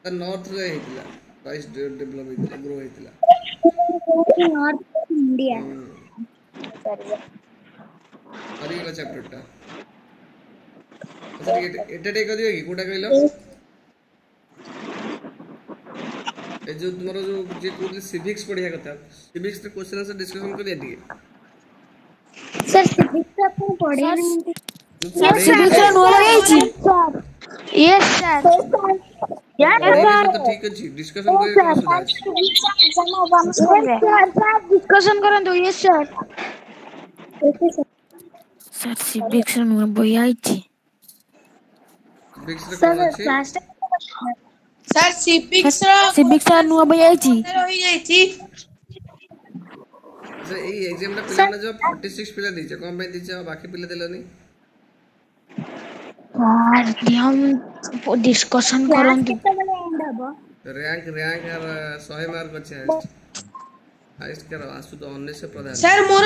द नॉर्थ रे हेतिला राइस डेवलप हेतिला ग्रो हेतिला नॉर्थ इंडिया अरे वाला चैप्टर टा अच्छा एटा टे करियो कि कोटा कहलो ए जो तुम्हारा जो जे कोली सिविक्स पढ़िया कथा सिविक्स रे क्वेश्चन आंसर डिस्कशन करिया दिए सर सिविक्स अपन पढ़े नहीं सर सिविक्स नो होईची यस सर यार तो ठीक है जी डिस्कशन करिए सर डिस्कशन करन दो यस सर सर सिविक्स नु बोयाइची सिविक्स रे कौन अछि सर सिविक्स नु बोयाइची रही जाईची अच्छा ए एग्जाम ला पिला ने जो 46 पिला दीचे कम पे दीचे बाकी पिला देलनी हम डिस्कशन करन रैंक रैंक और 100 मार्क अच्छे हाईएस्ट कर आसु तो 19 से प्रधान सर मोर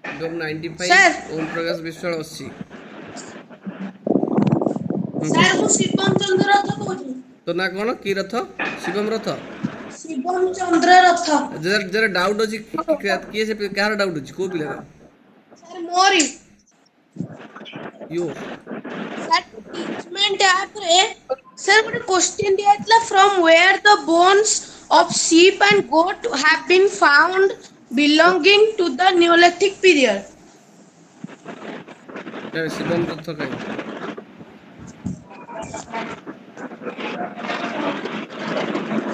एकदम 95 सर ओम प्रकाश विश्वाल 80 सर मु शिवम चंद्र रथ कहू तो ना कोन की रथ शिवम रथ शिवम चंद्र रथ जरा जरा डाउट अछि किए से कहार डाउट अछि को पिला सर मोरी यो सर टीचमेंट ऐप रे सर गोटे क्वेश्चन दियातला from where the bones of sheep and goat have been found belonging to the Neolithic period Shivam रथ का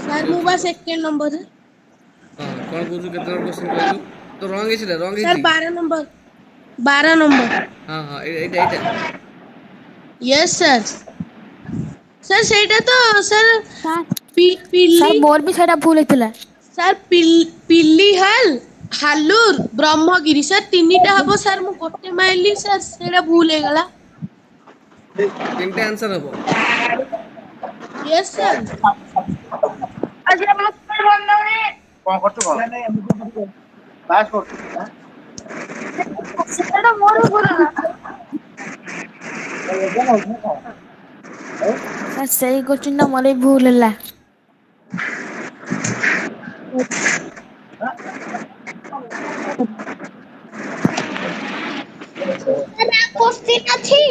सर मोबा सेकंड नंबर हां कोन पूछु केतना क्वेश्चन कहलु तो रॉन्ग है सर 12 नंबर हां हां एटा यस सर सर सेटा तो सर पिल्ली सर मोर भी सेटा भूल हेतला सर पिल्ली हालूर ब्रह्मगिरी सर तीनटा हबो सर मु गोटे माइली सर सेटा भूल हे गला तीनटा आंसर हबो यस सर आज हम बंदने कोन करछु पास करछु सेटा मोर बोलना सर सही क्वेश्चन ना मोरे भूल हला ना क्वेश्चन अछि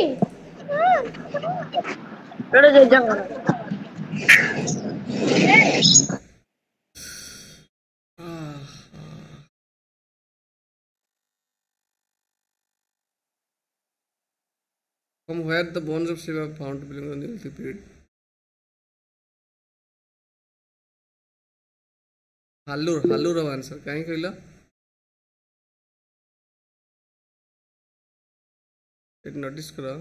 एडे जे जंगल From where the bones of Shiva are found to belong to the Neolithic period? Hallur of answer. Kahin कहला? एक नोटिस करो.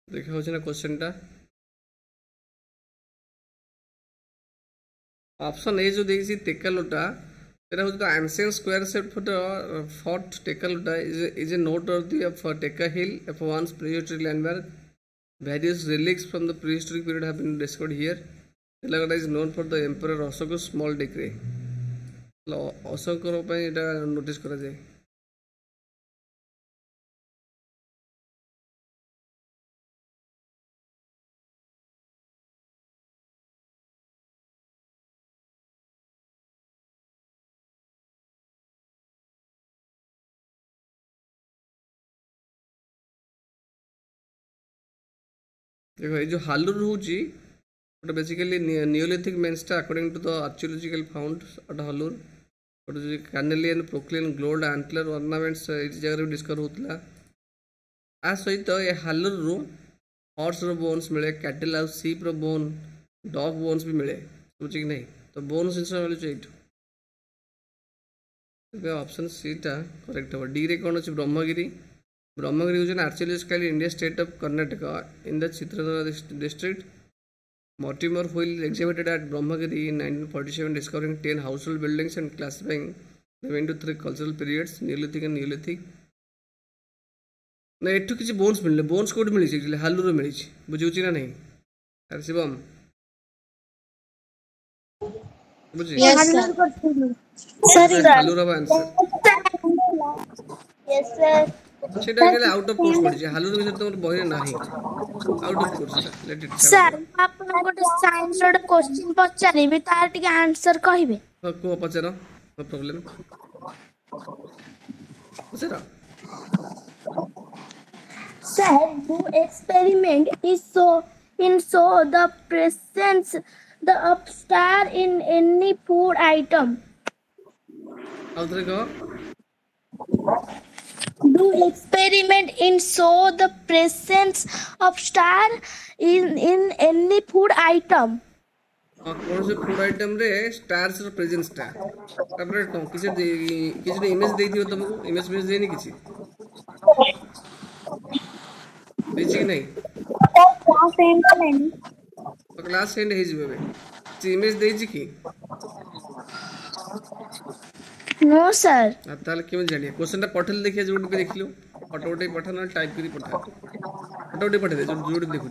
देखा हो ना क्वेश्चन टा ऑप्शन ए जो देखी तेकालोटा It was the ancient square shaped fort Tekkalutta is a noteworthy of Tekka Hill, of once prehistoric landmark. Various relics from the prehistoric period have been discovered here. Tekkalutta is known for the Emperor Ashoka's small decree. Ashoka ପାଇଁ ଏଟା notice କରାଯାଏ। देखो ये जो हालुर होची तो basically Neolithic मेंस्टा according to the archaeological found at Hallur और जो कार्नेलियन प्रोक्लिन ग्लोड एंटलर ऑर्नामेंट्स इस जगह डिस्कवर होतला आ सहित ये हालुर रो हॉर्स रो बोन्स मिले कैटल आ शीप रो बोन डॉग बोन्स भी मिले सोच कि नहीं तो बोन्स इंसा मिले चाहिए तो ऑप्शन सी टा करेक्ट हो डी रे कौन अछि Brahmagiri Brahmagiri is an archaeological Indian state of Karnataka in the Chitraduga district. Mortimer Wheel exhibited at Brahmagiri in 1947 discovering 10 household buildings and classifying them into 3 cultural periods, Neolithic and Neolithic. ना एठू किसी bones मिलले bones code मिली छी हालुर मिली छी बुझुची ना नहीं अरे शिवम बुझी yes sir हालुर का आंसर यस सर সেটা গেলে আউট অফ কোর্স পড়ছে হালুর বিষয় তোমার বইরে নাই out of course let it sir आपण गोटे साइंस रो क्वेश्चन पचारिबे तार टिके आंसर कहिबे को पचारो नो प्रॉब्लम पचारो sir do experiment is so the presence the upstar in any food item आउटरे को do experiment in show the presence of star in any food item कौन से फूड आइटम रे स्टार्स रो presence टा तापर तो किसी image देई दियो तुमको इमेज देनी किसी बेसिक नहीं तो क्लास एंड हे जिबे से इमेज देई छी की नो सर ताले क्यों जानिए क्वेश्चन टा पठल देखिए जोड पे देख लो फटोटे पठाना टाइप करी पठा फटोटे पठे दे जोड देखु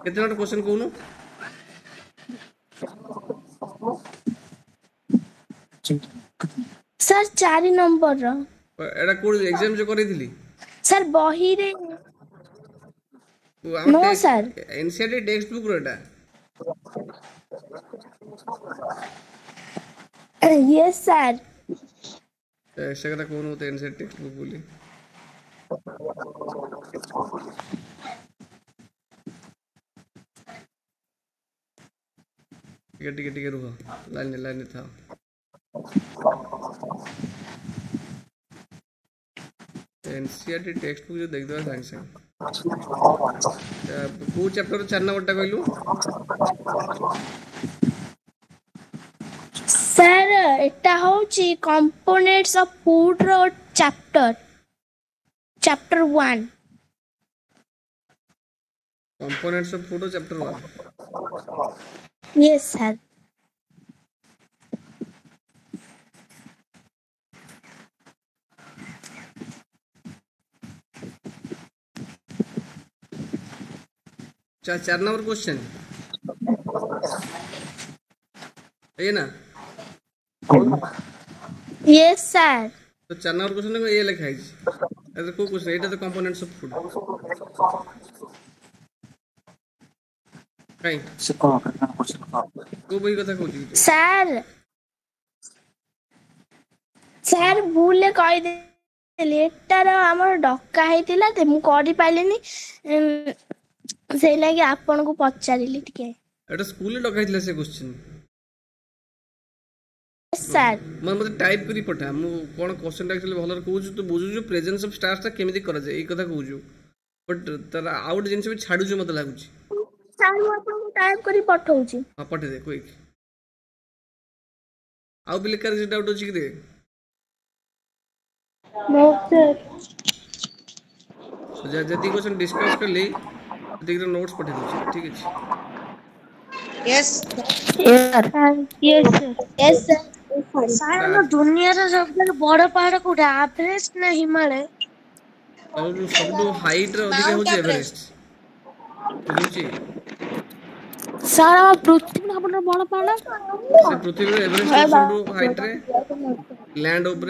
कितना क्वेश्चन कहूनो सर 4 नंबर रो एडा कोड एग्जाम जो करी थिली सर बही रे no sir NCERT text book रो एडा यस सर ऐसा करा कौन होता है इनसे टेक्स्ट बुक बोली ठीक है रुको लाइन था एनसीईआरटी टेक्स्ट बुक जो देख दो साइंस से को चैप्टर 4 नंबर टा कहलु सर एटा होची कंपोनेंट्स ऑफ फूड रो chapter 1 components of food chapter 1 yes sir चार नंबर क्वेश्चन ये ना यस सर तो 4 नंबर क्वेश्चन को ये लिखा है अरे को क्वेश्चन एटा तो कंपोनेंट्स ऑफ फूड काई से को करना क्वेश्चन को बही कथा कहू सर भूले कहि देली एटार हमर डक्का हेतिला ते मु करि पाइलेनी से लागि आपन को पचारिली टिके एटा स्कूल ले डक्का हेतिला से क्वेश्चन सर मते टाइप करी पठा मु कोन क्वेश्चन एक्चुअली भलर कहू तो बुझू जो प्रेजेंस ऑफ स्टार्स ता केमिति करा जाय ए कथा कहू बट तारा आउट जिंस भी छाडू जो मते लागू सर मु आपन को टाइप करी पठाऊ छी हां पठे दे क्विक आउ बिले कर डाउट होची कि रे नो सर जदी क्वेश्चन डिस्कस कर ले देख नोट्स पठे दो ठीक है यस यार यस सर सर हम दुनिया रे सबसे बड़ पहाड़ कोडा एवरेस्ट ना हिमालय सबटू हाइट रे अधिक होची एवरेस्ट बुझुची ସାର୍ ଆମ ପୃଥିବୀ ସବୁଠାରୁ ବଡ଼ ପାହାଡ଼ से पृथ्वी रे एवरेस्ट सबटू हाइट रे लैंड ऊपर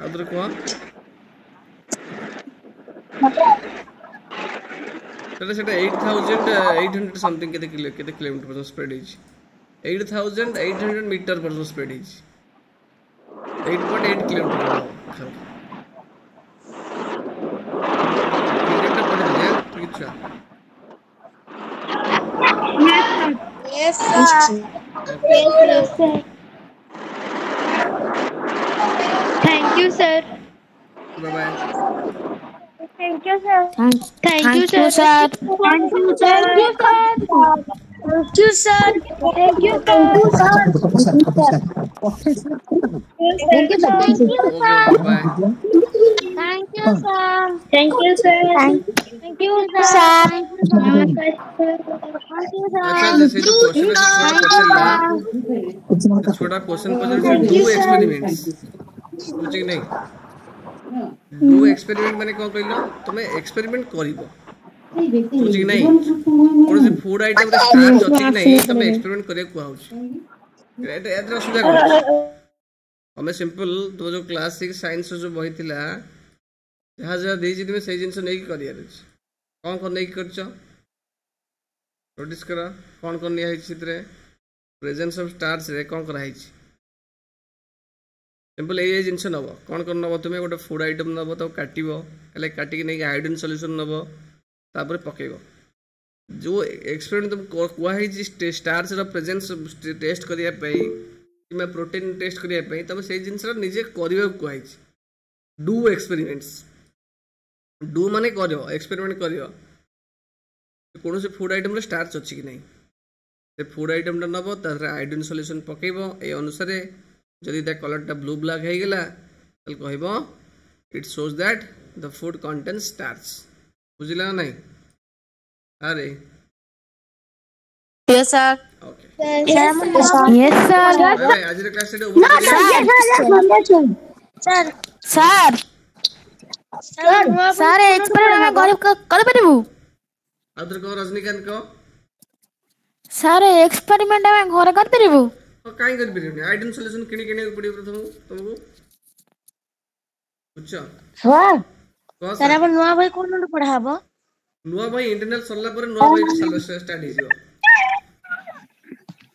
आदर को सेटा 8800 समथिंग केते किलोमीटर पर स्प्रेड इज 8800 मीटर पर spread is 8.8 kilometre yes sir thank you sir bye bye thank you sir thank you sir thank you sir thank you sir thank you thank you bye thank you sir thank you sir thank you sir अच्छा जैसे जो question है छोटा question puzzle do experiments बुझी नहीं do experiment माने कोन कहलो तुमे एक्सपेरिमेंट करिवो बुझी नहीं कोन से फूड आइटम रे स्टार्च अछि कि नहीं तुमे एक्सपेरिमेंट करे को आउछ एटा एटा सुधा कर हमें सिंपल तो जो क्लास 6 साइंस जो बही थिला जहाँ जहाँ दे तुम से जिन नहीं कर कौन कौन नहीं कर नोटिस कर कौन कौन निया प्रेजेंस ऑफ स्टार्स रे कौन कराई सिंपल ये जिन नब कौन कौन नब तुम्हें गोटे फूड आइटम नब तो काटब काटिक नहीं आयोडीन सॉल्यूशन नब तापर पकेब जो एक्सपेरिमेंट तुम कहुई स्टार्स प्रेजेंस टेस्ट करने कि प्रोटीन टेस्ट करने तुम से जिन निजे करने कहुई डू एक्सपेरिमेंट्स डू माने करियो एक्सपेरिमेंट करियो कौन से फूड आइटम रे स्टार्च अच्छी कि नहीं से फूड आइटम टा नब तार आयोडीन सॉल्यूशन पकेबो ए अनुसार जदि ता कलर टा ब्लू ब्लैक हे गेला तल कहबो it shows that the food contains starch बुझिला नहीं अरे yes sir okay yes sir आज रे क्लास रे सर सर सर एक्सपेरिमेंट में कर परिबु आदर को रजनीकांत को सर एक्सपेरिमेंट में घर कर परिबु काई कर परिबु आयोडीन सॉल्यूशन किनी किनी पड़ी प्रथम तुमको अच्छा सर अब नुआ भाई कोन न पढ़ाबो नुआ भाई इंटरनल सरला पर नुआ भाई स्टार्ट हो जियो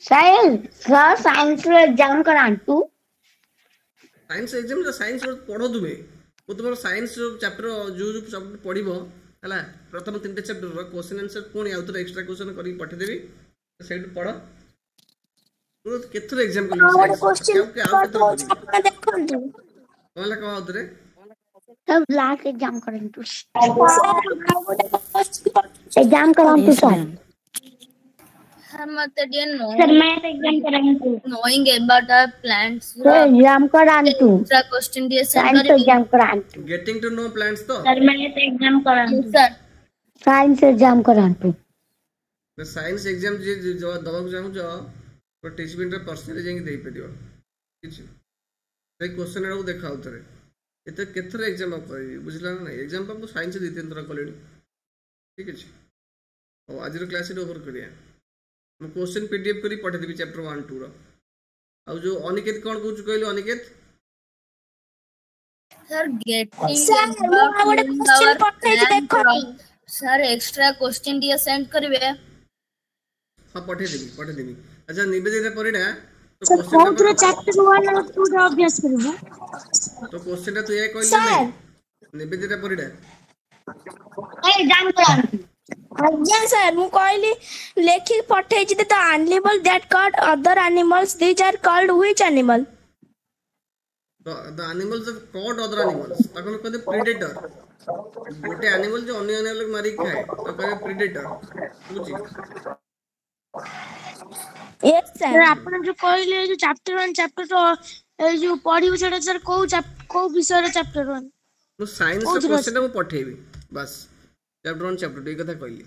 सर साइंस रो एग्जाम करांतु साइंस एग्जाम जो साइंस पढ़ो तुम्हें वो तुम साइंस चैप्टर जो सब पढ़ो है प्रथम 3टा चैप्टर क्वेश्चन आंसर पुणी आउ थे एक्स्ट्रा क्वेश्चन करके पठेदेवी से पढ़ केथर एग्जाम कौन ब्लैक एग्जाम करंतु एग्जाम करांतु सर मैथ एग्जाम करांतु knowing about our plants exam करांतु extra question दिए साइंस एग्जाम करांतु गेटिंग टू नो प्लांट्स तो सर मैथ एग्जाम करांतु सर साइंस एग्जाम करांतु साइंस एग्जाम जे जो दबाक चाहू जो पार्टिसिपेंट रे पर्सनली जेंग देई परियो किछि से क्वेश्चन रे देखाउ तरे एते केथर एग्जाम आप करी बुझला ना एग्जाम पर साइंस दे तीन तरह कलेनी ठीक अछि और आज रो क्लास रे ओवर करिया हम क्वेश्चन पीडीएफ करी पठे देबी चैप्टर 1 2 रो आ जो अनिकेत कोन कहू कहलो Aniket sir getting sir extra question दिए सेंड करबे हां पठे देबी अच्छा निवेदित परिडा तो सर क्वेश्चन कौन रे चैप्टर 1 और 2 रो अभ्यास करबो तो क्वेश्चन ता तू ये कहले नहीं निवेदित परिडा एग्जाम करांतु आज्ञा सर मु कहली लेखि पठे छि त animal that called other animals these are called which animal the animals that caught other animals ताको में कहते predator गोटे एनिमल जो अन्य एनिमल को मारी खाए तो कहते predator बुझी यस सर आपण जो कहले जो चैप्टर 1 चैप्टर 2 ए जो पढियो सेटा सर को विषय रे चैप्टर 1 मु साइंस रो क्वेश्चन मु पठेबी बस चैप्टर 1 चैप्टर 2 कथा कहली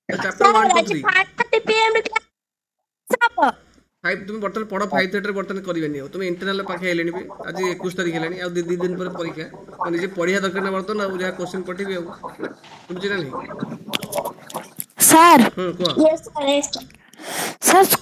चैप्टर 1 2 3 5:30 PM रे सब 5 तुम बर्तन पढ़ 5:30 रे बर्तन करबेनी हो तुम इंटरनल पाखे आइलेनी बे आज 21 तारिख हेलानी आ 2 दिन पर परीक्षा तो निजे पढ़िया दरकार ना बर्तन आ जा क्वेश्चन पठेबी आ तुम चिना नहीं सर को यस सर सर